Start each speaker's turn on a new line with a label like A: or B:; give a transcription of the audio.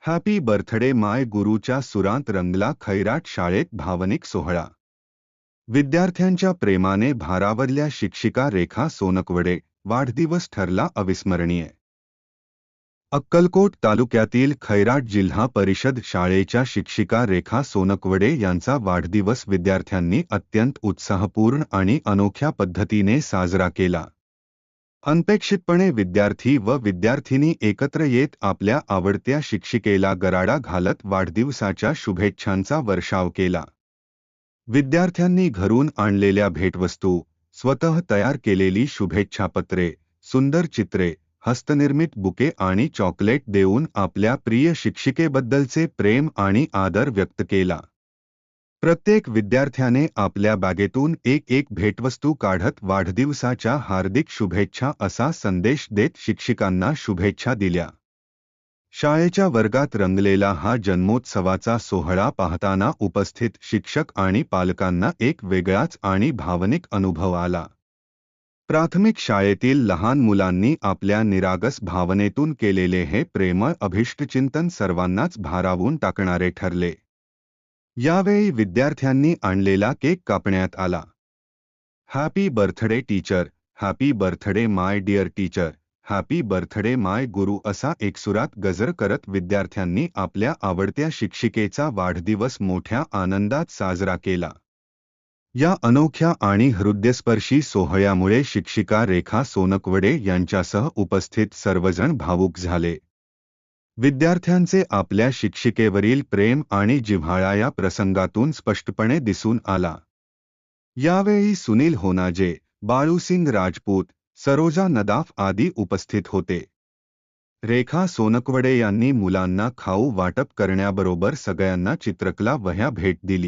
A: Happy birthday माय गुरुच्या सुरांत रंगला खैराट शाळेत भावनिक सोहळा। विद्यार्थ्यांच्या प्रेमाने भारावल्या शिक्षिका रेखा सोनकवडे, वाढदिवस ठरला अविस्मरणीय। अक्कलकोट तालुक्यातील खैराट जिल्हा परिषद शाळेच्या शिक्षिका रेखा सोनकवडे यांचा वाढदिवस विद्यार्थ्यांनी अत्यंत उत्साहपूर्ण आणि अनोख्या पद्धतीने साजरा केला। अनपेक्षितपणे विद्यार्थी व विद्यार्थिनी एकत्र येत आपल्या आवडत्या शिक्षिकेला गराडा घालत वाढदिवसाच्या शुभेच्छांचा वर्षाव केला। विद्यार्थ्यांनी घरून आणलेल्या भेटवस्तू, स्वतः तयार केलेली शुभेच्छापत्रे, सुंदर चित्रे, हस्तनिर्मित बुके आणि चॉकलेट देऊन आपल्या प्रिय शिक्षिकेबद्दलचे प्रेम आणि आदर व्यक्त केला। प्रत्येक विद्यार्थ्याने आपल्या बॅगेतून एक भेटवस्तू काढत वाढदिवसाच्या हार्दिक शुभेच्छा असा संदेश देत शिक्षिकांना शुभेच्छा दिल्या। शाळेच्या वर्गात रंगलेला हा जन्मोत्सवाचा सोहळा पाहताना उपस्थित शिक्षक आणि पालकांना एक वेगळाच आणि भावनिक अनुभव आला। प्राथमिक शाळेतील लहान मुलांनी आपल्या निरागस भावनेतून केलेले हे प्रेमळ अभिष्टचिंतन सर्वांनाच भारावून टाकणारे ठरले। यावेळी विद्यार्थ्यांनी आणलेला केक कापण्यात आला। Happy birthday teacher, happy birthday my dear teacher, happy birthday my guru असा एकसुरात गजर करत विद्यार्थ्यांनी आपल्या आवडत्या शिक्षिकेचा वाढदिवस मोठ्या आनंदात साजरा केला। या अनोख्या आणि हृदयस्पर्शी सोहळ्यामुळे शिक्षिका रेखा सोनकवडे यांच्यासह उपस्थित सर्वजण भावुक झाले। विद्यार्थ्यांचे आपल्या शिक्षिकेवरील प्रेम आणि जिव्हाळा या प्रसंगातून स्पष्टपणे दिसून आला। यावेळी सुनील होनाजे, बाळूसिंग राजपूत, सरोजा नदाफ आदी उपस्थित होते। रेखा सोनकवडे यांनी मुलांना खाऊ वाटप करण्याबरोबर सगळ्यांना चित्रकला वह्या भेट दिली।